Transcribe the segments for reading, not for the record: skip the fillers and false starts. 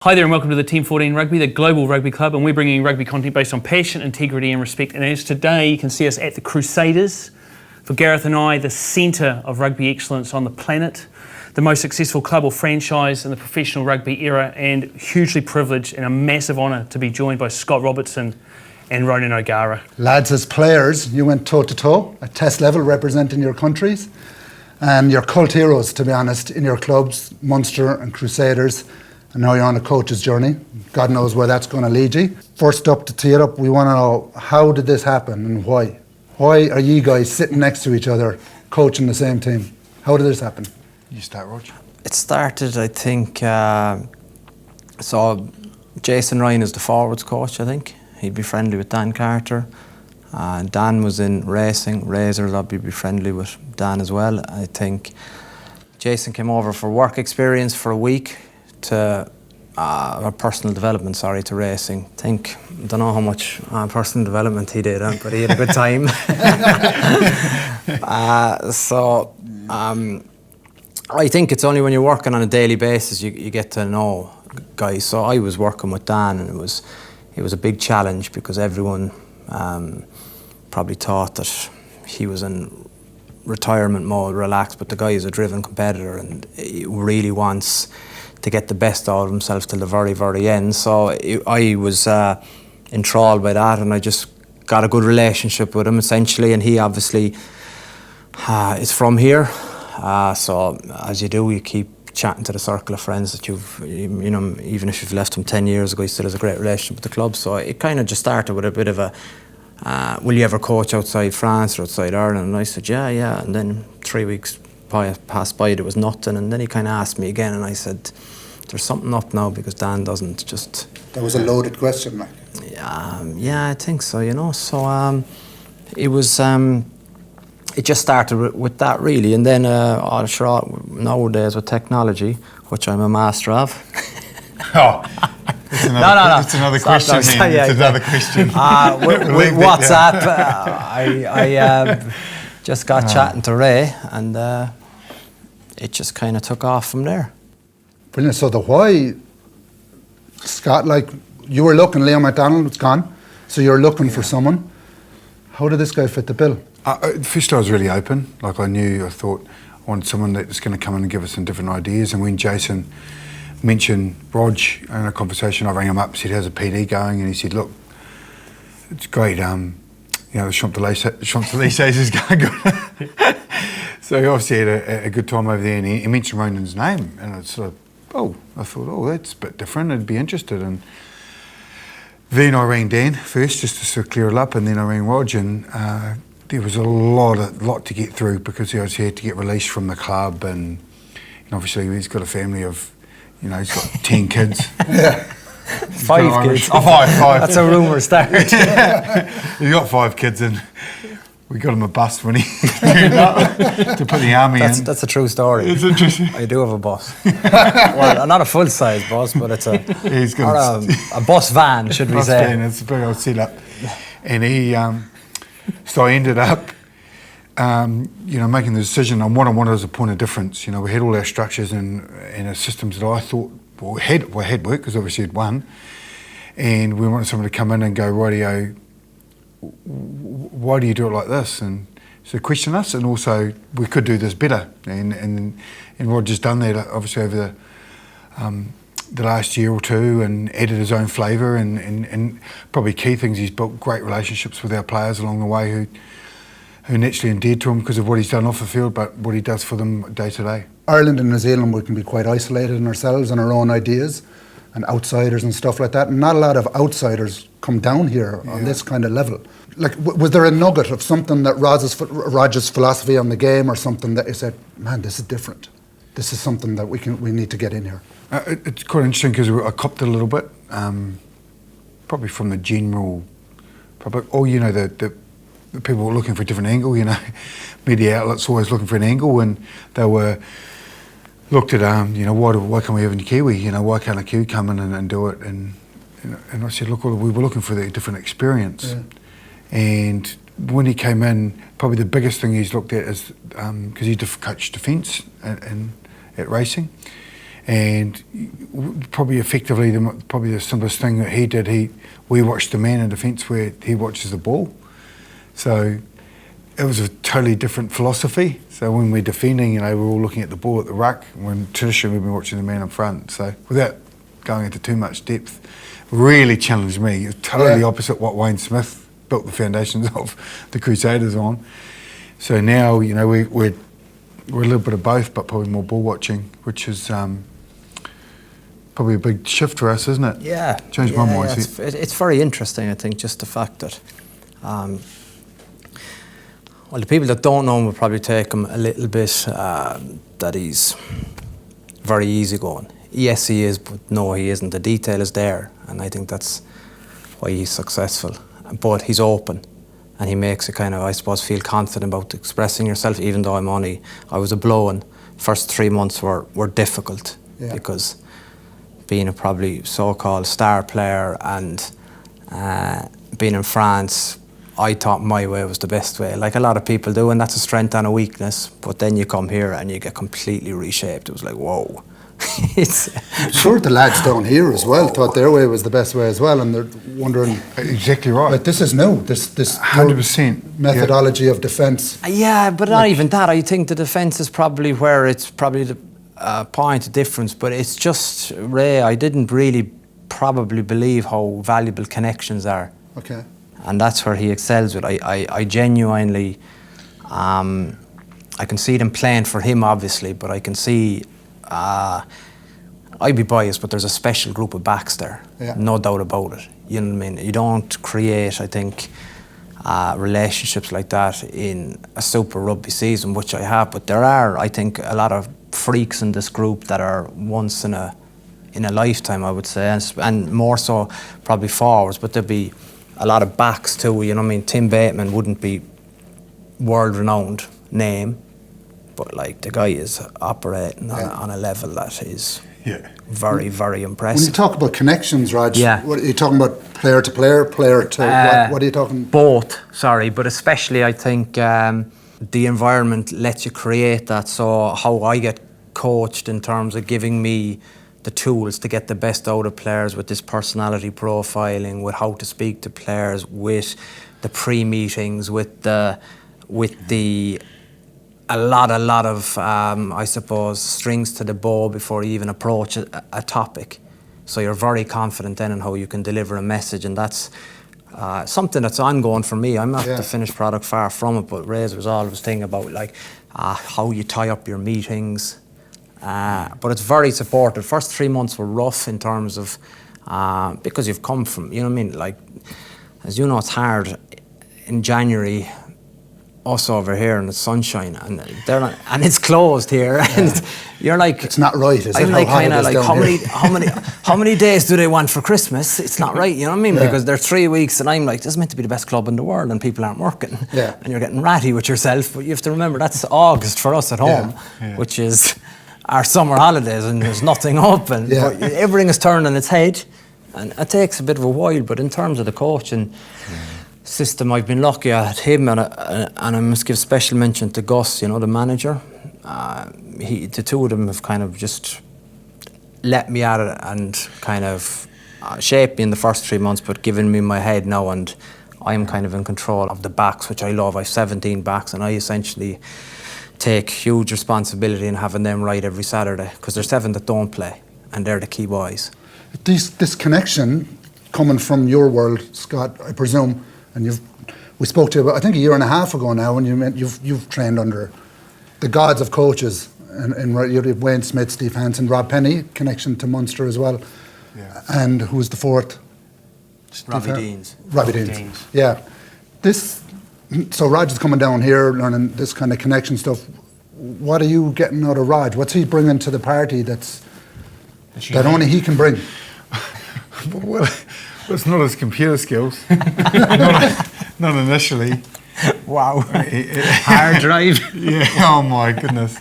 Hi there and welcome to the Team 14 Rugby, the global rugby club, and we're bringing you rugby content based on passion, integrity and respect. And as today you can see us at the Crusaders, for Gareth and I, the centre of rugby excellence on the planet, the most successful club or franchise in the professional rugby era, and hugely privileged and a massive honour to be joined by Scott Robertson and Ronan O'Gara. Lads, as players, you went toe-to-toe at test level representing your countries, and you're cult heroes, to be honest, in your clubs, Munster and Crusaders. And now you're on a coach's journey. God knows where that's going to lead you. First up, to tee it up, we want to know, how did this happen and why? Why are you guys sitting next to each other, coaching the same team? How did this happen? You start, Roger. It started, I think, so Jason Ryan is the forwards coach, I think. He'd be friendly with Dan Carter. Dan was in racing, Razors, I'd be friendly with Dan as well. I think Jason came over for work experience for a week to personal development, to racing. I don't know how much personal development he did, but he had a good time. I think it's only when you're working on a daily basis you get to know guys. So I was working with Dan, and it was a big challenge because everyone probably thought that he was in retirement mode, relaxed, but the guy is a driven competitor and he really wants to get the best out of himself till the very, very end. So I was enthralled by that, and I just got a good relationship with him essentially, and he obviously is from here. So as you do, you keep chatting to the circle of friends that you know, even if you've left him 10 years ago, he still has a great relationship with the club. So it kind of just started with a bit of a, will you ever coach outside France or outside Ireland? And I said, yeah. And then 3 weeks passed by, there was nothing, and then he kind of asked me again, and I said, there's something up now because Dan doesn't just... That was a loaded question, Mike. Yeah, I think so, you know. So it was... it just started with that, really, and then nowadays with technology, which I'm a master of. It's another question. It's another question. With WhatsApp, I just got chatting to Ray, and it just kind of took off from there. Brilliant. So the why, Scott, like you were looking, Liam McDonald was gone, so you're looking for someone. How did this guy fit the bill? First, I was really open. I thought I wanted someone that was going to come in and give us some different ideas. And when Jason mentioned Rog in a conversation, I rang him up, said, how's a PD going? And he said, look, it's great. The Champs-Élysées is going good. So he obviously had a good time over there, and he mentioned Ronan's name, and I thought, that's a bit different, I'd be interested. And then I rang Dan first, just to sort of clear it up, and then I rang Rog, and there was a lot to get through because he had to get released from the club, and obviously he's got a family of, he's got 10 kids. Yeah. 5 kids. Oh, five. That's a rumour start. He's got 5 kids, and we got him a bus when he to put the army in. That's a true story. It's interesting. I do have a bus. Well, not a full-size bus, but it's a bus van, should we say. Van, it's a big old setup. And he, so I ended up, making the decision on what I wanted as a point of difference. We had all our structures and our systems that I thought had worked, because obviously had won. And we wanted someone to come in and go, rightio, why do you do it like this? And so question us, and also we could do this better. And Roger's done that obviously over the last year or two, and added his own flavour, and probably key things, he's built great relationships with our players along the way who naturally endeared to him because of what he's done off the field, but what he does for them day to day. Ireland and New Zealand, we can be quite isolated in ourselves and our own ideas and outsiders and stuff like that. And not a lot of outsiders come down here on this kind of level. Like, was there a nugget of something that Roger's philosophy on the game, or something that you said, man, this is different. This is something that we need to get in here? It's quite interesting because I copped it a little bit, probably from the general public. The people were looking for a different angle. Media outlets always looking for an angle, and they were looked at, why can't we have a Kiwi? Why can't a Kiwi come in and do it? And I said, look, we were looking for a different experience. Yeah. And when he came in, probably the biggest thing he's looked at is because he coached defence at racing, And probably effectively, probably the simplest thing that he did, we watched the man in defence where he watches the ball. So it was a totally different philosophy. So when we're defending, we're all looking at the ball at the ruck, when traditionally we've been watching the man in front. So without going into too much depth, really challenged me. It's totally opposite what Wayne Smith built the foundations of the Crusaders on. So now, we're a little bit of both, but probably more ball watching, which is probably a big shift for us, isn't it? Yeah. Changed my mindset. It's very interesting, I think, just the fact that, the people that don't know him will probably take him a little bit that he's very easygoing. Yes, he is, but no, he isn't. The detail is there, and I think that's why he's successful. But he's open, and he makes it kind of, I suppose, feel confident about expressing yourself, even though I was a blow-in. First 3 months were difficult because being a probably so-called star player and being in France, I thought my way was the best way, like a lot of people do, and that's a strength and a weakness. But then you come here and you get completely reshaped. It was like, whoa. I'm sure the lads down here as well thought their way was the best way as well, and they're wondering. Exactly right. But this is new. This 100% methodology of defence. Yeah, but not even that. I think the defence is probably where it's probably the point of difference. But it's just Ray. I didn't really probably believe how valuable connections are. Okay. And that's where he excels with. I genuinely, I can see them playing for him, obviously, but I can see. I'd be biased, but there's a special group of backs there, no doubt about it. You know what I mean? You don't create, I think, relationships like that in a Super Rugby season, which I have. But there are, I think, a lot of freaks in this group that are once in a lifetime, I would say, and more so probably forwards. But there'd be a lot of backs too. You know what I mean? Tim Bateman wouldn't be world-renowned name. But like the guy is operating on a level that is very, very impressive. When you talk about connections, Raj, what are you talking about? Player to player, player to what are you talking? Both, sorry, but especially I think the environment lets you create that. So how I get coached in terms of giving me the tools to get the best out of players with this personality profiling, with how to speak to players, with the pre-meetings, with the a lot of, I suppose, strings to the bow before you even approach a topic. So you're very confident then in how you can deliver a message, and that's something that's ongoing for me. I'm not the finished product, far from it, but Ray's was always thinking about like how you tie up your meetings. But it's very supportive. First 3 months were rough in terms of, because you've come from, you know what I mean? Like, as you know, it's hard in January, us over here in the sunshine, and and it's closed here, and you're like, it's not right, is it? I'm like kind of like, how many days do they want for Christmas? It's not right, you know what I mean? Because they're 3 weeks, and I'm like, this is meant to be the best club in the world, and people aren't working, and you're getting ratty with yourself. But you have to remember that's August for us at home, which is our summer holidays, and there's nothing open. But everything is turned on its head, and it takes a bit of a while. But in terms of the coaching system, I've been lucky at him, and I must give special mention to Gus, the manager. The two of them have kind of just let me at it and kind of shaped me in the first 3 months, but given me my head now, and I'm kind of in control of the backs, which I love. I have 17 backs, and I essentially take huge responsibility in having them right every Saturday, because there's 7 that don't play, and they're the key boys. This connection coming from your world, Scott, I presume. And we spoke to you about, I think, a year and a half ago now, when you've trained under the gods of coaches, and you have Wayne Smith, Steve Hansen, Rob Penny, connection to Munster as well, and who was the fourth? Robbie Deans. Robbie Deans. Yeah. So Raj is coming down here, learning this kind of connection stuff. What are you getting out of Raj? What's he bringing to the party that only he can bring? Well, it's not his computer skills. not initially. Wow. Hard drive. Yeah. Oh my goodness.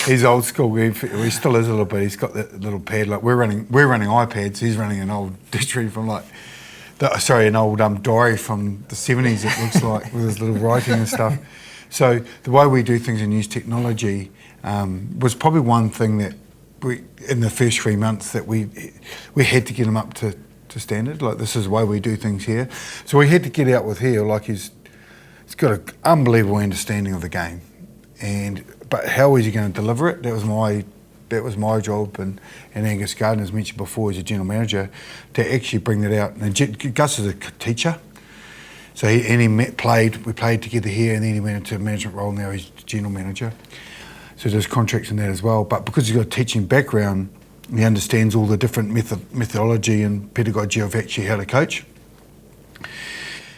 He's old school. He still is a little bit. He's got that little pad. Like we're running iPads. He's running an old dictionary from an old diary from the 70s. It looks like, with his little writing and stuff. So the way we do things and use technology was probably one thing that in the first 3 months that we had to get him up to standard. Like, this is the way we do things here. So we had to get out with here. Like, he's got an unbelievable understanding of the game, but how is he going to deliver it? That was my job, and Angus Gardner, as mentioned before, as a general manager, to actually bring that out. And Gus is a teacher, so we played together here, and then he went into a management role. Now he's general manager, so there's contracts in that as well. But because he's got a teaching background, he understands all the different methodology and pedagogy of actually how to coach.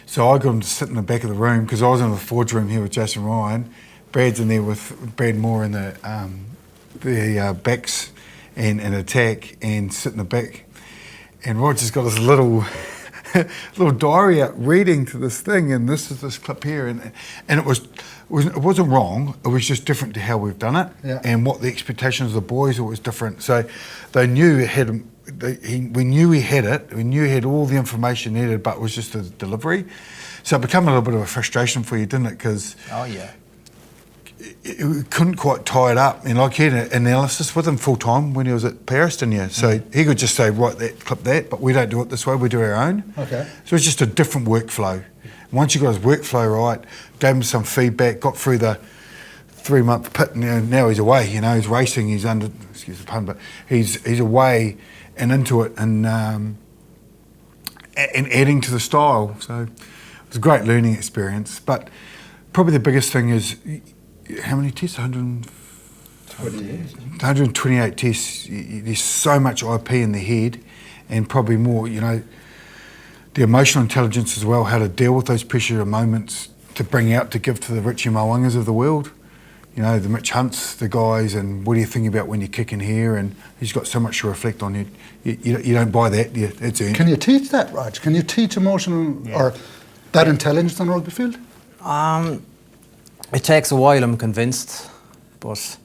So I got him to sit in the back of the room, because I was in the forge room here with Jason Ryan. Brad's in there with Brad Moore in the backs and attack, and sit in the back. And Roger's got his little diary out reading to this thing, and this is this clip here, and it wasn't wrong. It was just different to how we've done it, and what the expectations of the boys was different. So they knew it had. We knew he had it. We knew he had all the information needed, but it was just the delivery. So it became a little bit of a frustration for you, didn't it? Because we couldn't quite tie it up. And like, he had an analysis with him full time when he was at Paris, didn't you? So he could just say, right, clip that, but we don't do it this way. We do our own. Okay. So it's just a different workflow. Once you got his workflow right, gave him some feedback, got through the 3-month pit, and now he's away. You know, he's racing. He's under. Excuse the pun, but he's away and into it, and adding to the style. So it was a great learning experience. But probably the biggest thing is, how many tests? 128 tests. There's so much IP in the head, and probably more, you know, the emotional intelligence as well, how to deal with those pressure moments to bring out, to give to the Richie Mowangas of the world. You know, the Mitch Hunts, the guys, and what do you think about when you kick in here? And he's got so much to reflect on. You don't buy that. It's earned. Can you teach that, Raj? Can you teach emotional or that intelligence on a rugby field? It takes a while, I'm convinced, but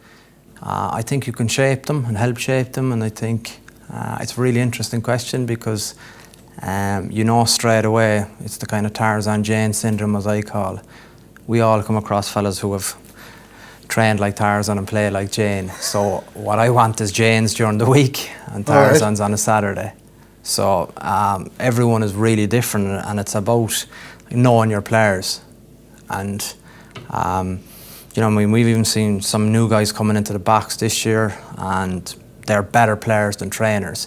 I think you can shape them and help shape them. And I think it's a really interesting question, because you know straight away it's the kind of Tarzan Jane syndrome, as I call it. We all come across fellas who have trained like Tarzan and play like Jane. So what I want is Janes during the week and Tarzans on a Saturday. So everyone is really different, and it's about knowing your players. And you know, I mean, we've even seen some new guys coming into the box this year, and they're better players than trainers,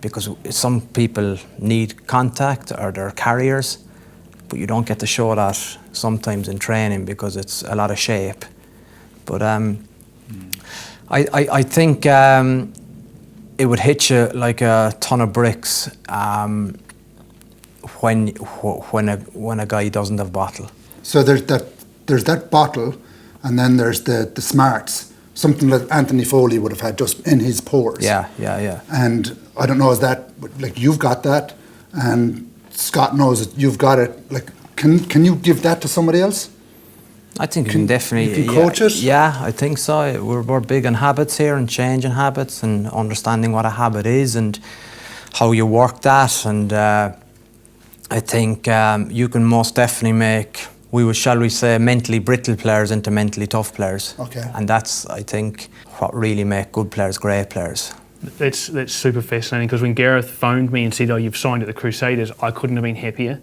because some people need contact or they're carriers, but you don't get to show that sometimes in training because it's a lot of shape. But I think it would hit you like a ton of bricks when a guy doesn't have bottle. So there's that bottle, and then there's the smarts, something that Anthony Foley would have had just in his pores. Yeah. And I don't know, is that, like, you've got that, and Scott knows that you've got it. Like, can you give that to somebody else? I think you can definitely. You can coach it? Yeah, I think so. We're big on habits here, and changing habits, and understanding what a habit is and how you work that. And I think you can most definitely make, shall we say, mentally brittle players into mentally tough players. Okay. And that's, I think, what really make good players great players. That's super fascinating, because when Gareth phoned me and said, "Oh, you've signed at the Crusaders," I couldn't have been happier.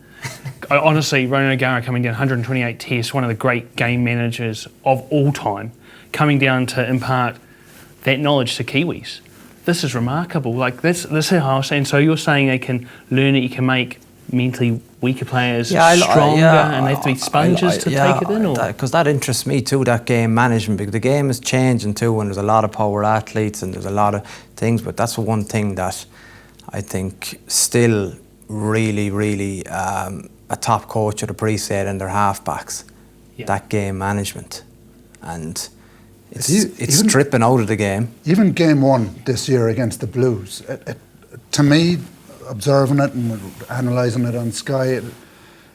Honestly, Ronan O'Gara coming down 128 tests, one of the great game managers of all time, coming down to impart that knowledge to Kiwis. This is remarkable. Like, this is how I was saying. So you're saying they can learn it, you can make mentally weaker players stronger, and they have to be sponges to take it in? Because that interests me too, that game management, because the game is changing too, and there's a lot of power athletes and there's a lot of things, but that's one thing that I think still really a top coach would appreciate in their halfbacks, that game management. And it's stripping out of the game. Even game one this year against the Blues, to me, observing it and analysing it on Sky,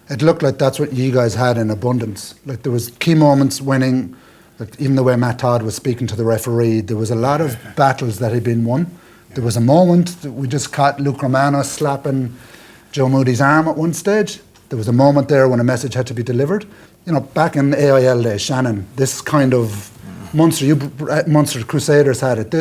it looked like that's what you guys had in abundance. Like, there was key moments winning, like even the way Matt Todd was speaking to the referee, there was a lot of battles that had been won. There was a moment that we just caught Luke Romano slapping Joe Moody's arm at one stage. There was a moment there when a message had to be delivered. You know, back in AIL days, Shannon, this kind of Munster Crusaders had it.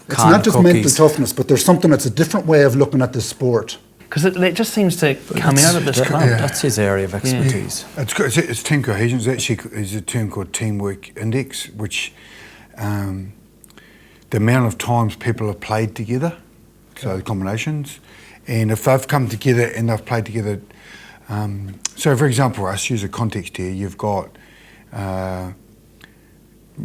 It's not just mental toughness, but there's something that's a different way of looking at the sport. Because it just seems to come out of this club. Yeah. That's his area of expertise. It's team cohesion. It's actually is a term called teamwork index, which the amount of times people have played together, so the combinations, and if they've come together and they've played together. So, for example, us use a context here. You've got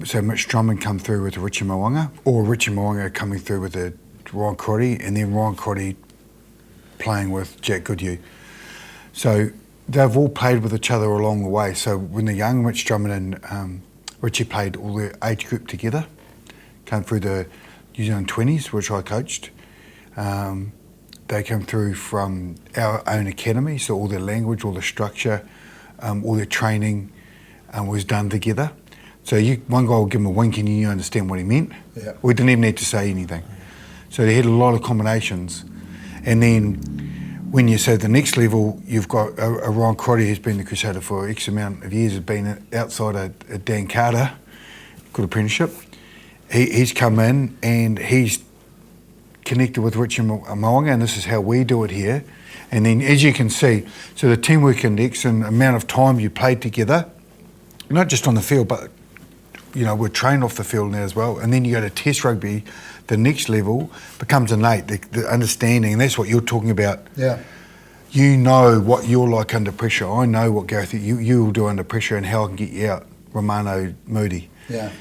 so Mitch Drummond come through with a Richie Mo'unga, or Richie Mo'unga coming through with a Ryan Crotty, and then Ryan Crotty playing with Jack Goodhue. So they've all played with each other along the way. So when the young Mitch Drummond and Richie played all their age group together, came through the New Zealand 20s, which I coached. They came through from our own academy, so all their language, all the structure, all their training was done together. So one guy would give him a wink and you understand what he meant. Yeah. We didn't even need to say anything. So they had a lot of combinations. And then when you say the next level, you've got a Ryan Crotty who's been the Crusader for X amount of years, has been outside of Dan Carter, good apprenticeship. He's come in and he's connected with Richie Mo'unga, and this is how we do it here. And then as you can see, so the teamwork index and amount of time you played together, not just on the field, but we're trained off the field now as well. And then you go to test rugby, the next level becomes innate, the understanding, and that's what you're talking about. Yeah. You know what you're like under pressure. I know what Gareth you will do under pressure and how I can get you out. Romano Moody. Yeah.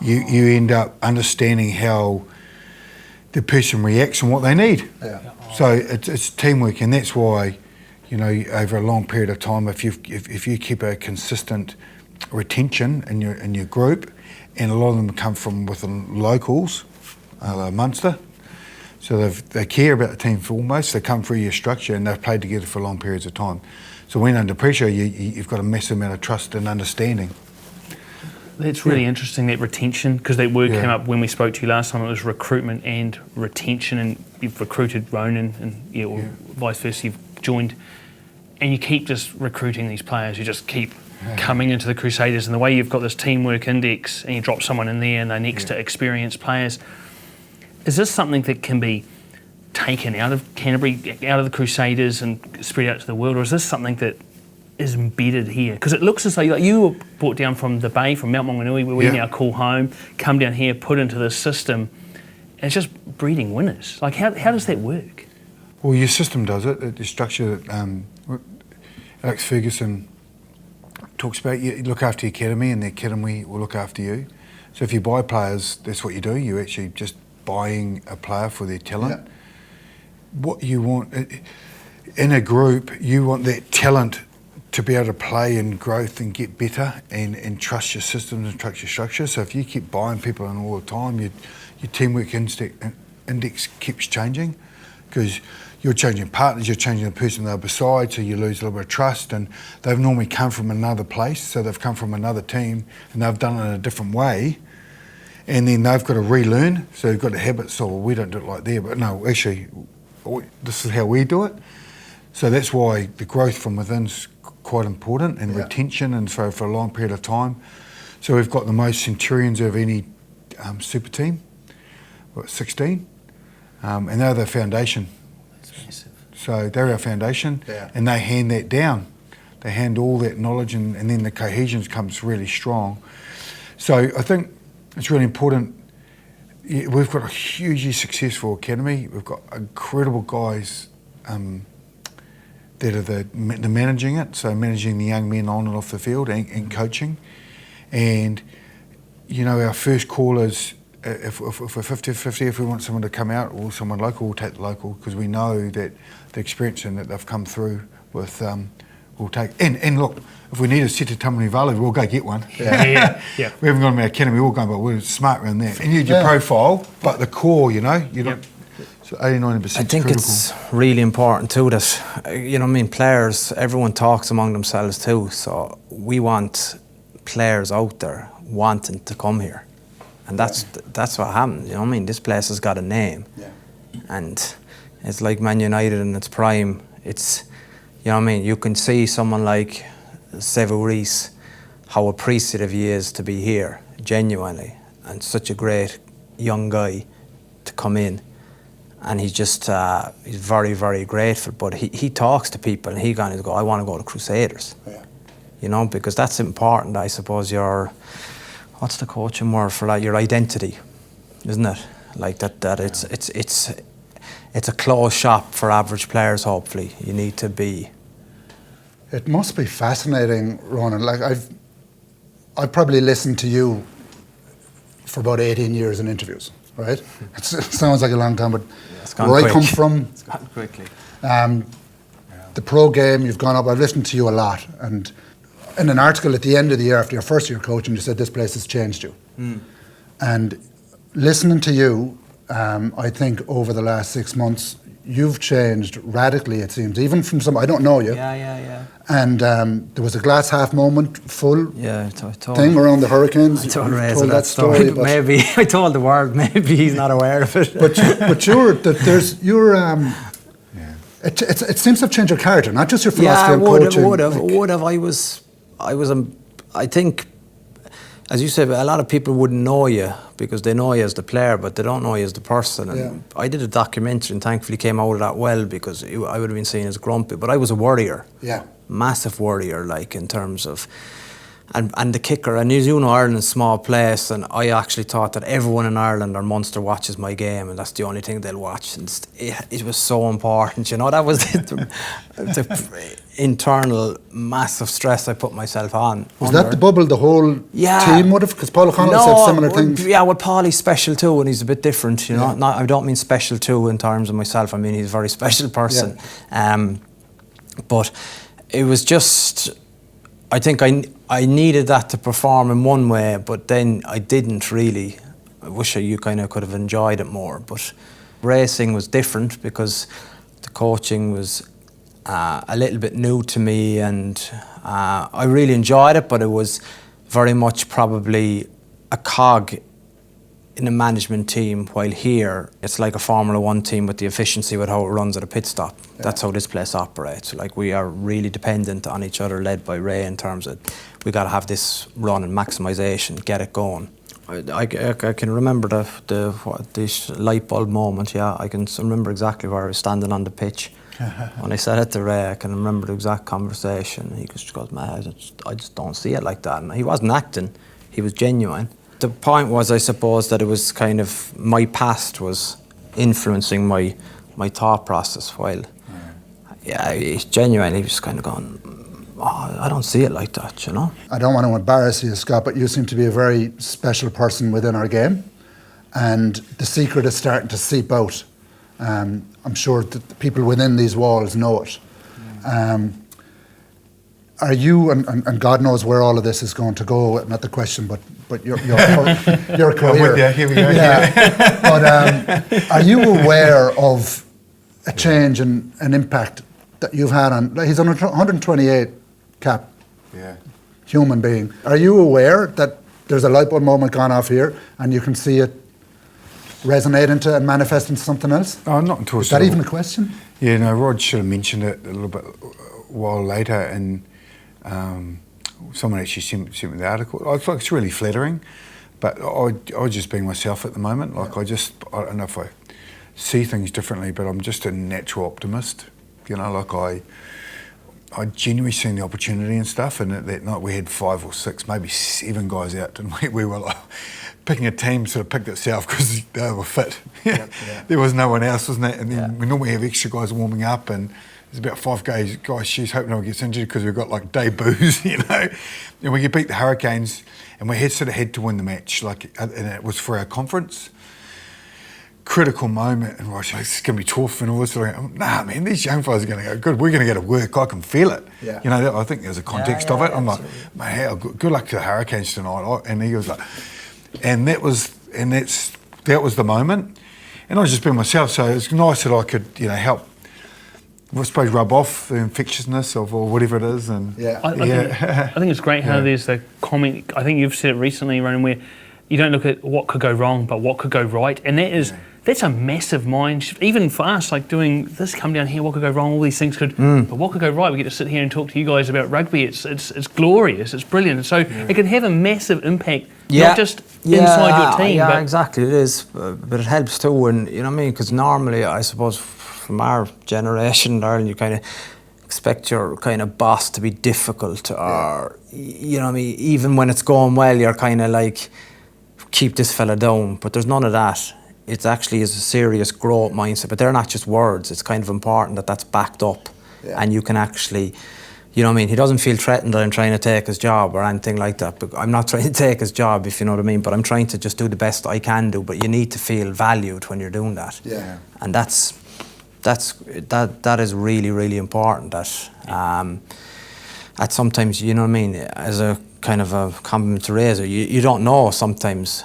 You end up understanding how the person reacts and what they need. Yeah. So it's teamwork, and that's why, over a long period of time, if you keep a consistent retention in your group, and a lot of them come from within locals, Munster, so they care about the team foremost. They come through your structure and they've played together for long periods of time. So when under pressure, you've got a massive amount of trust and understanding. That's really interesting, that retention, because that word came up when we spoke to you last time. It was recruitment and retention, and you've recruited Ronan, and or vice versa, you've joined, and you keep just recruiting these players. You just keep coming into the Crusaders, and the way you've got this teamwork index, and you drop someone in there, and they're next to experienced players. Is this something that can be taken out of Canterbury, out of the Crusaders, and spread out to the world, or is this something that is embedded here? Because it looks as though you were brought down from the Bay, from Mount Maunganui, where we now call home, come down here, put into this system, and it's just breeding winners. Like, how does that work? Well, your system does it. The structure that Alex Ferguson talks about, you look after your academy, and the academy will look after you. So if you buy players, that's what you do. You're actually just buying a player for their talent. Yeah. What you want in a group, you want that talent to be able to play in growth and get better and trust your systems and trust your structure. So if you keep buying people in all the time, your teamwork index keeps changing, because you're changing partners, you're changing the person they're beside, so you lose a little bit of trust. And they've normally come from another place, so they've come from another team and they've done it in a different way. And then they've got to relearn, so they've got a habit, so we don't do it like there. But no, actually, this is how we do it. So that's why the growth from within's quite important, and retention, and so for a long period of time. So we've got the most centurions of any super team, 16, and they're the foundation. That's massive. So they're our foundation, and they hand that down. They hand all that knowledge, and then the cohesion comes really strong. So I think it's really important. We've got a hugely successful academy. We've got incredible guys that are the managing it, so managing the young men on and off the field, and coaching. And our first call is, if we're 50-50, if we want someone to come out or someone local, we'll take the local, because we know that the experience and that they've come through with, we'll take. And look, if we need a set of Tamanivale, we'll go get one. We We haven't got them in our academy, we're all going, but we're smart around that. And you need your profile, but the core, you don't. So 80-90% I think critical. it's really important too that, players, everyone talks among themselves too, so we want players out there wanting to come here. And that's what happens, this place has got a name. Yeah. And it's like Man United in its prime. It's, you can see someone like Sevu Reece, how appreciative he is to be here, genuinely, and such a great young guy to come in, and he's just he's very, very grateful. But he talks to people, and he kind of go, I want to go to Crusaders. Yeah. You know, because that's important. I suppose what's the coaching word for that? Your identity, isn't it? Like that. It's a closed shop for average players. Hopefully, you need to be. It must be fascinating, Ronan. Like I've probably listened to you for about 18 years in interviews, right? It sounds like a long time, but where I come from, It's gone quickly. The pro game, you've gone up. I've listened to you a lot, and in an article at the end of the year after your first year coaching, you said this place has changed you. And listening to you, I think over the last 6 months, you've changed radically, it seems, even from some, I don't know you. Yeah. And there was a glass half moment full Yeah, thing around the Hurricanes. I told You Ray told that story, but but maybe I told the world. Maybe he's not aware of it. but it seems to have changed your character, not just your philosophy and coaching. It would have. I think, as you said, a lot of people wouldn't know you because they know you as the player, but they don't know you as the person. And I did a documentary, and thankfully came out of that well, because I would have been seen as grumpy, but I was a worrier. Yeah. Massive worrier, like, in terms of, and the kicker. And as you know, Ireland's a small place, and I actually thought that everyone in Ireland or Munster watches my game, and that's the only thing they'll watch. And it was so important, you know. That was the internal massive stress I put myself on. Was that the bubble the whole team would have? Because Paul O'Connell said similar things. Yeah, well, Paulie's special too, and he's a bit different, you know. I don't mean special too in terms of myself. I mean, he's a very special person. Yeah. But it was just, I think I needed that to perform in one way, but then I didn't really. I wish you kind of could have enjoyed it more. But racing was different because the coaching was a little bit new to me, and I really enjoyed it, but it was very much probably a cog in a management team, while here it's like a Formula One team with the efficiency with how it runs at a pit stop. Yeah. That's how this place operates. Like, we are really dependent on each other, led by Ray, in terms of we got to have this run and maximisation, get it going. I can remember the light bulb moment. Yeah, I can remember exactly where I was standing on the pitch. When I said it to Ray, I can remember the exact conversation. He just goes, "Man, I just don't see it like that." And he wasn't acting; he was genuine. The point was, I suppose, that it was kind of my past was influencing my thought process. While, he's genuine. He was kind of going, "Oh, I don't see it like that," you know. I don't want to embarrass you, Scott, but you seem to be a very special person within our game, and the secret is starting to seep out. I'm sure that the people within these walls know it. Are you, and God knows where all of this is going to go, not the question, but your career. I'm with you. Here we go. Yeah. But are you aware of a change and an impact that you've had on, he's on 128 cap, human being. Are you aware that there's a light bulb moment gone off here and you can see it resonate into and manifest into something else? Oh, not until... Is that even a question? Yeah, no, Rod should have mentioned it a little bit a while later, and someone actually sent me the article. I feel like it's really flattering, but I just being myself at the moment. Like, I don't know if I see things differently, but I'm just a natural optimist. You know, like I genuinely seen the opportunity and stuff, and that night we had 5 or 6, maybe 7 guys out, and we were like picking a team, sort of picked itself because they were fit. There was no one else, wasn't it? And then we normally have extra guys warming up, and there's about 5 guys, she's hoping no one gets injured because we've got like debuts, you know. And we could beat the Hurricanes, and we had to win the match, like, and it was for our conference. Critical moment, and Rosh, it's going to be tough and all this sort of. Nah, man, these young fellas are going to go good. We're going to go to work. I can feel it. You know, I think there's a context of it. I'm like, man, good luck to the Hurricanes tonight. And he was like, that was the moment. And I was just being myself. So it's nice that I could, you know, help, I suppose, rub off the infectiousness of or whatever it is. And I think it's great how there's the comment. I think you've said it recently, Ronan, where you don't look at what could go wrong, but what could go right. And that is That's a massive mind shift, even for us, like doing this, come down here, what could go wrong, all these things could, but what could go right? We get to sit here and talk to you guys about rugby. It's glorious, it's brilliant. And so it can have a massive impact, not just inside your team. Yeah, but exactly, it is, but it helps too, and you know what I mean, because normally, I suppose, from our generation, Ireland, you kind of expect your kind of boss to be difficult, or, you know what I mean, even when it's going well, you're kind of like, keep this fella down, but there's none of that. It actually is a serious growth mindset, but they're not just words. It's kind of important that that's backed up, and you can actually, you know what I mean, he doesn't feel threatened that I'm trying to take his job or anything like that. But I'm not trying to take his job, if you know what I mean, but I'm trying to just do the best I can do, but you need to feel valued when you're doing that. Yeah. And that is really, really important, that sometimes, you know what I mean, as a kind of a compliment to Razor, you don't know sometimes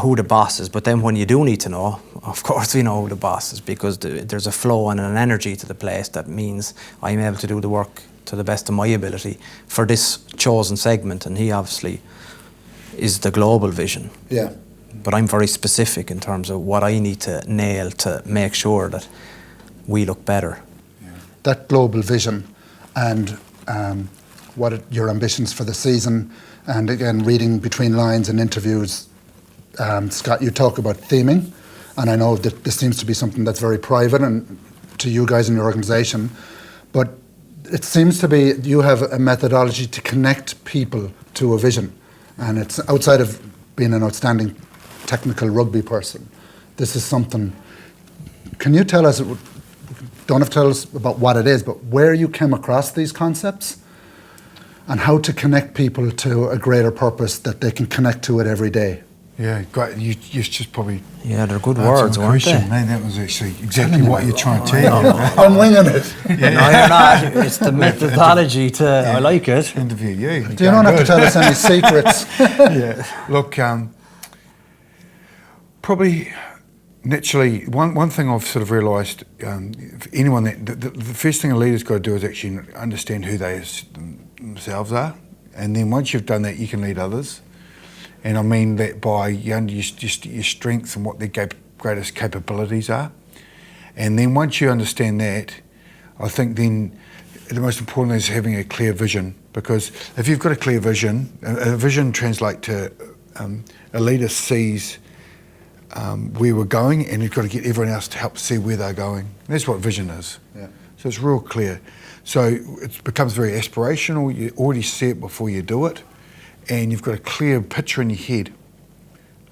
who the boss is, but then when you do need to know, of course we know who the boss is, because there's a flow and an energy to the place that means I'm able to do the work to the best of my ability for this chosen segment, and he obviously is the global vision. Yeah. But I'm very specific in terms of what I need to nail to make sure that we look better. Yeah. That global vision and your ambitions for the season, and again, reading between lines in interviews, Scott, you talk about theming, and I know that this seems to be something that's very private and to you guys in your organisation, but it seems to be you have a methodology to connect people to a vision, and it's outside of being an outstanding technical rugby person. This is something. Can you tell us? Don't have to tell us about what it is, but where you came across these concepts, and how to connect people to a greater purpose that they can connect to it every day. Yeah, great. You just probably... Yeah, they're good words, weren't they? Man, that was actually exactly what you're trying to tell you. I'm winging it. Yeah. No, you're not. It's the methodology to... I like it. Interview you. You don't have to tell us any secrets. Yeah. Look, probably naturally, one thing I've sort of realised, anyone that... The first thing a leader's got to do is actually understand who they themselves are. And then once you've done that, you can lead others. And I mean that by your strengths and what their greatest capabilities are. And then once you understand that, I think then the most important thing is having a clear vision. Because if you've got a clear vision, a vision translates to a leader sees where we're going, and you've got to get everyone else to help see where they're going. That's what vision is. Yeah. So it's real clear. So it becomes very aspirational. You already see it before you do it. And you've got a clear picture in your head.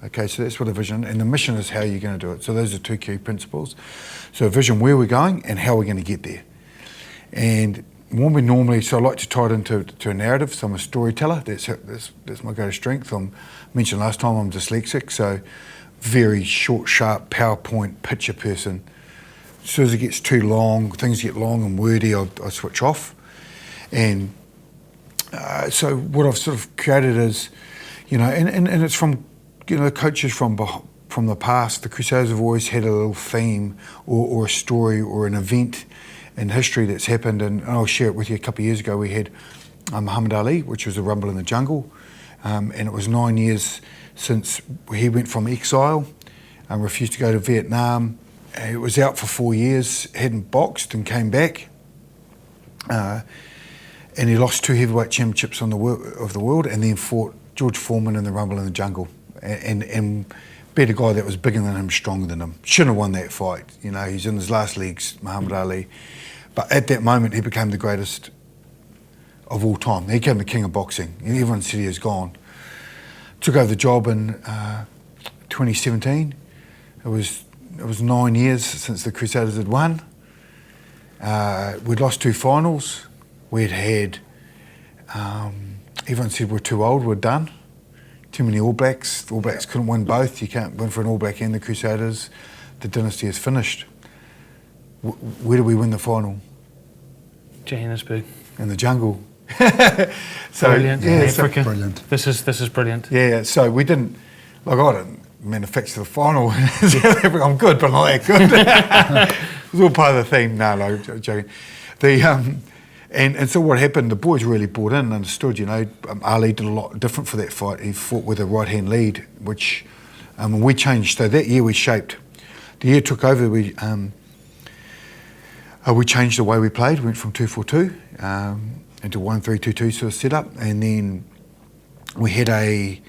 Okay, so that's what a vision, and the mission is how you're going to do it. So those are two key principles. So a vision, where we're going and how we're going to get there. And when we normally, so I like to tie it into a narrative, so I'm a storyteller, that's my greatest strength. I mentioned last time I'm dyslexic, so very short, sharp PowerPoint picture person. As soon as it gets too long, things get long and wordy, I switch off. And so what I've sort of created is, you know, and it's from, you know, coaches from the past. The Crusaders have always had a little theme or a story or an event in history that's happened, and I'll share it with you. A couple of years ago we had Muhammad Ali, which was a rumble in the jungle, and it was 9 years since he went from exile and refused to go to Vietnam. He was out for 4 years, hadn't boxed, and came back. And he lost 2 heavyweight championships of the world, and then fought George Foreman in the rumble in the jungle, and beat a guy that was bigger than him, stronger than him. Shouldn't have won that fight. You know, he's in his last legs, Muhammad Ali. But at that moment, he became the greatest of all time. He became the king of boxing, and everyone said he was gone. Took over the job in 2017. It was 9 years since the Crusaders had won. We'd lost 2 finals. We'd had, everyone said we're too old, we're done. Too many All Blacks. The All Blacks couldn't win both. You can't win for an All Black and the Crusaders. The dynasty is finished. Where did we win the final? Johannesburg. In the jungle. So, brilliant. Yeah, Africa. Brilliant. This is brilliant. Yeah, so we didn't, like I didn't manufacture the final. I'm good, but not that good. It was all part of the theme. No, joking. And so what happened, the boys really bought in and understood, you know, Ali did a lot different for that fight. He fought with a right-hand lead, which we changed. So that year we shaped the year took over, we changed the way we played. We went from 2-4-2 into 1-3-2-2 sort of setup, and then we had a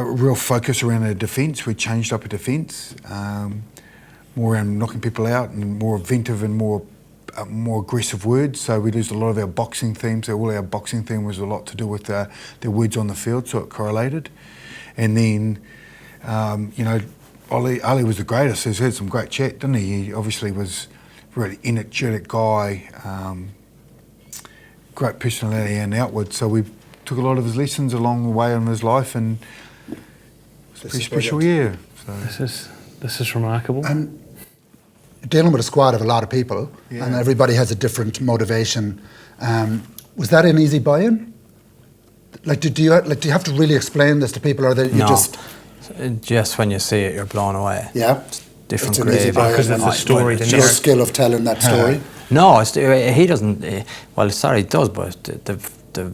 real focus around our defence. We changed up a defence, more around knocking people out and more inventive and more aggressive words. So we used a lot of our boxing themes. All our boxing theme was a lot to do with the words on the field, so it correlated. And then, Ali was the greatest. He's had some great chat, didn't he? He obviously was a really energetic guy, great personality and outward. So we took a lot of his lessons along the way in his life, and it was a pretty special year. So. This is remarkable. And dealing with a squad of a lot of people, and everybody has a different motivation. Was that an easy buy-in? Like, do you have to really explain this to people, or that you just when you see it, you're blown away. Yeah, it's different it's an easy buy-in because it's a story. It's your skill of telling that story. No, he doesn't. He does, but the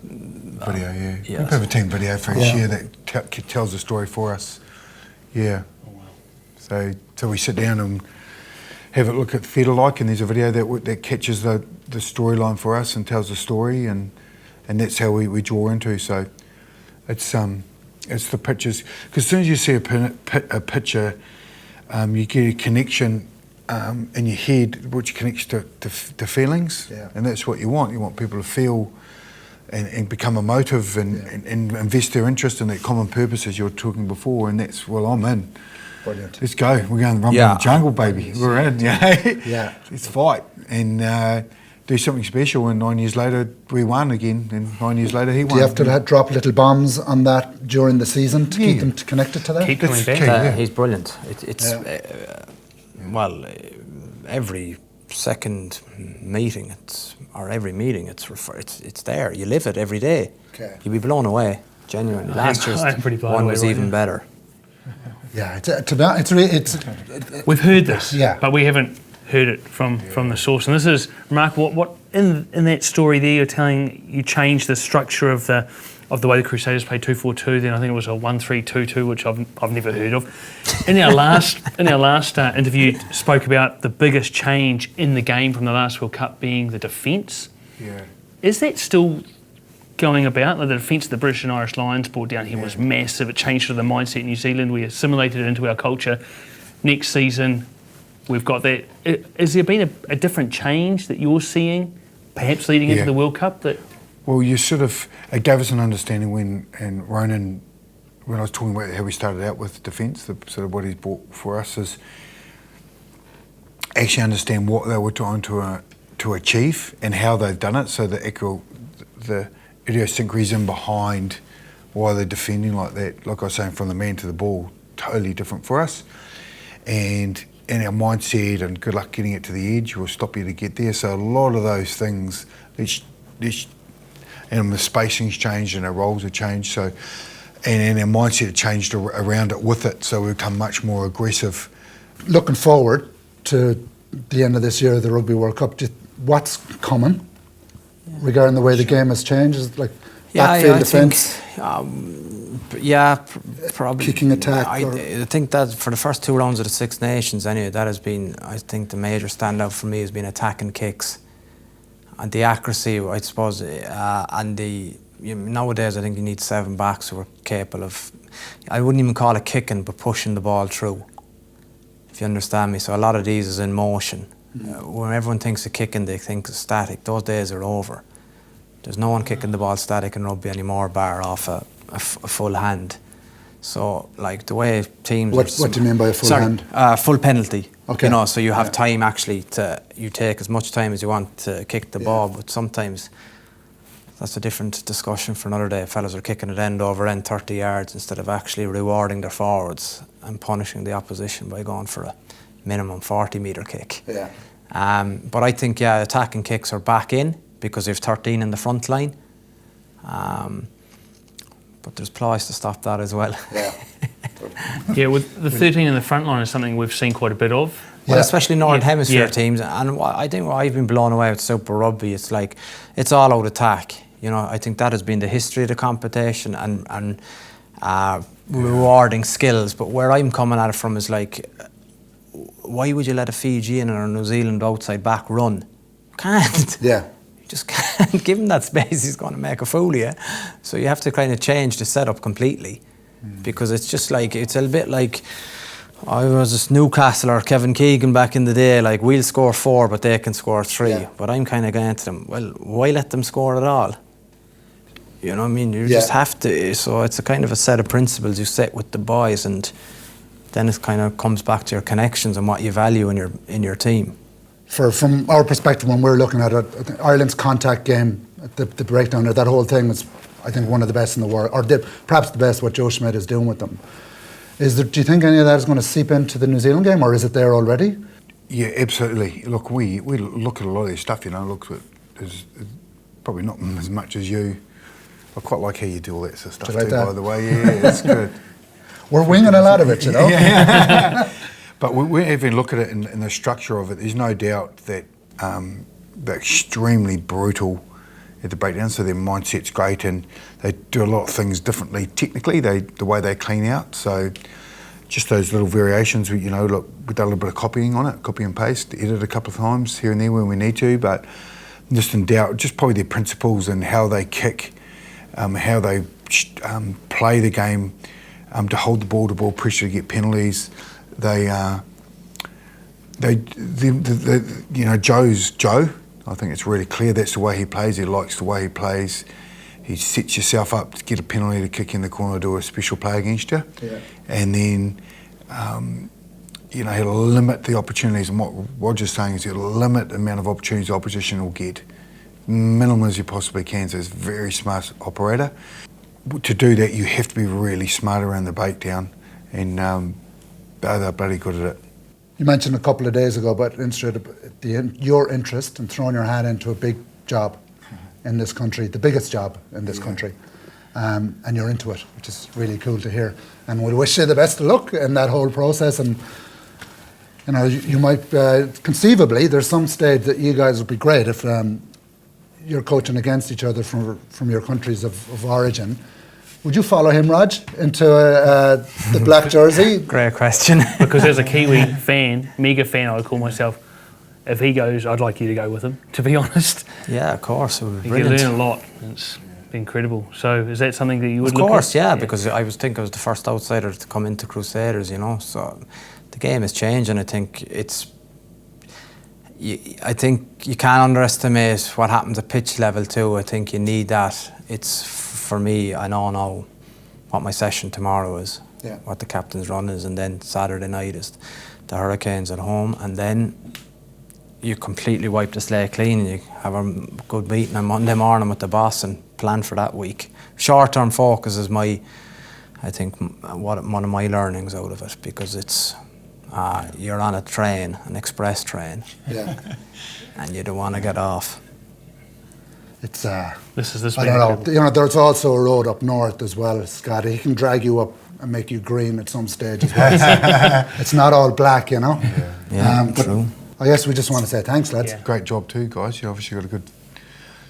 video, yeah. Yes. We have a team video for each year that tells the story for us. Yeah. Oh, wow. So we sit down and have a look at theatre like, and there's a video that catches the storyline for us and tells the story, and that's how we draw into. So it's the pictures, because as soon as you see a picture, you get a connection in your head which connects to feelings, and that's what you want. You want people to feel and become emotive and invest their interest in that common purpose as you were talking before, and that's, well, I'm in. Brilliant. Let's go. We're going to rumble in the jungle, baby. We're in. Yeah. Let's fight and do something special. And 9 years later, we won again. And 9 years later, he won. Do you have to drop little bombs on that during the season to keep them connected to that? Keep coming back. He's brilliant. Every second meeting, every meeting, it's there. You live it every day. Okay. You'll be blown away. Genuinely. Last year's one was even better. Yeah, we've heard this, Yeah. but we haven't heard it from the source. And this is remarkable. What in that story there, you're telling you changed the structure of the way the Crusaders played 2-4-2. Then I think it was a 1-3-2-2, which I've never heard of. In our last interview, spoke about the biggest change in the game from the last World Cup being the defence. Yeah. Is that still going about? Like the defence of the British and Irish Lions brought down here was massive. It changed to the mindset in New Zealand. We assimilated it into our culture. Next season, we've got that. Has there been a different change that you're seeing, perhaps leading into the World Cup? Well, it gave us an understanding when Ronan, when I was talking about how we started out with defence, sort of what he's brought for us is actually understand what they were trying to achieve and how they've done it. So the idiosyncrasy behind why they're defending like that, like I was saying, from the man to the ball, totally different for us. And our mindset and good luck getting it to the edge will stop you to get there. So a lot of those things, and the spacing's changed and our roles have changed. So, and our mindset changed around it with it. So we've become much more aggressive. Looking forward to the end of this year, the Rugby World Cup, what's coming regarding the way the game has changed? Is it like backfield defence? Probably. Kicking attack? I think that for the first two rounds of the Six Nations, anyway, that has been, I think the major standout for me has been attack and kicks. And the accuracy, I suppose, nowadays I think you need 7 backs who are capable of, I wouldn't even call it kicking, but pushing the ball through, if you understand me. So a lot of these is in motion. When everyone thinks of kicking, they think of static. Those days are over. There's no one kicking the ball static in rugby anymore, bar off a full hand. So, like the way teams. What do you mean by a full hand? Full penalty. Okay. You know, so you have time actually you take as much time as you want to kick the ball, but sometimes that's a different discussion for another day. Fellas are kicking it end over end 30 yards instead of actually rewarding their forwards and punishing the opposition by going for a minimum 40-metre kick. Yeah. But I think, attack and kicks are back in because there's 13 in the front line. But there's plies to stop that as well. Yeah. With the 13 in the front line is something we've seen quite a bit of. Well, especially Northern Hemisphere teams. And I think what I've been blown away with Super Rugby, it's like, it's all out attack. You know, I think that has been the history of the competition. And rewarding skills. But where I'm coming at it from is like, why would you let a Fijian or a New Zealand outside back run? Can't. Yeah. You just can't give him that space. He's going to make a fool of you. So you have to kind of change the setup completely, because it's just like, it's a bit like, I was just Newcastle or Kevin Keegan back in the day, like, we'll score 4 but they can score 3. Yeah. But I'm kind of going to them, well, why let them score at all? You know what I mean? You just have to. So it's a kind of a set of principles you set with the boys, and then it kind of comes back to your connections and what you value in your team. From our perspective, when we're looking at it, I think Ireland's contact game, the breakdown of that whole thing is, I think, one of the best in the world, or perhaps the best what Joe Schmidt is doing with them. Do you think any of that is going to seep into the New Zealand game, or is it there already? Yeah, absolutely. Look, we look at a lot of this stuff, you know, there's probably not as much as you. I quite like how you do all that sort of stuff too, by the way. Yeah, it's good. We're winging a lot of it, you know. Yeah. But we even look at it in the structure of it. There's no doubt that they're extremely brutal at the breakdown, so their mindset's great, and they do a lot of things differently technically, the way they clean out. So just those little variations, you know, look, we've done a little bit of copying on it, copy and paste, edit a couple of times here and there when we need to, but just in doubt, just probably their principles and how they kick, how they play the game, to hold the ball pressure to get penalties. You know, Joe's Joe. I think it's really clear that's the way he plays. He likes the way he plays. He sets yourself up to get a penalty to kick in the corner, do a special play against you, and then you know, he'll limit the opportunities. And what Roger's saying is he'll limit the amount of opportunities the opposition will get, minimum as you possibly can. So he's a very smart operator. To do that, you have to be really smart around the breakdown, and they're bloody good at it. You mentioned a couple of days ago about your interest in throwing your hand into a big job in this country, the biggest job in this country, and you're into it, which is really cool to hear. And we wish you the best of luck in that whole process. And you know, you might conceivably, there's some stage that you guys would be great if you're coaching against each other from your countries of origin. Would you follow him, Raj, into the black jersey? Great question. Because as a Kiwi fan, mega fan, I would call myself, if he goes, I'd like you to go with him, to be honest. Yeah, of course. It would be You brilliant. learn a lot. It's incredible. So is that something that you would look at? Of course, yeah, because I think I was the first outsider to come into Crusaders, you know. So the game has changed, and I think I think you can't underestimate what happens at pitch level too. I think you need that. For me, I know now what my session tomorrow is, what the captain's run is, and then Saturday night is the Hurricanes at home, and then you completely wipe the slate clean and you have a good meeting on Monday morning with the boss and plan for that week. Short-term focus is I think one of my learnings out of it, because it's you're on a train, an express train, and you don't want to get off. It's I don't know. You know, there's also a road up north as well, Scotty. He can drag you up and make you green at some stage as well. It's not all black, you know. Yeah, true. I guess we just want to say thanks, lads. Yeah. Great job too, guys. You obviously got a good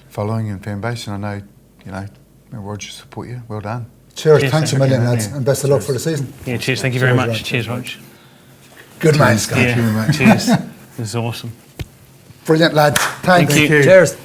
following and fan base, and I know, Roger support you. Well done. Cheers. Cheers, Thanks a thank million, you. lads, Yeah. and best of luck for the season. Yeah, cheers. Thank you very Cheers, much. Raj. Cheers, Raj. Good man, Scott. Yeah, cheers. This is awesome. Brilliant, lads. Thanks. Thank you. Cheers.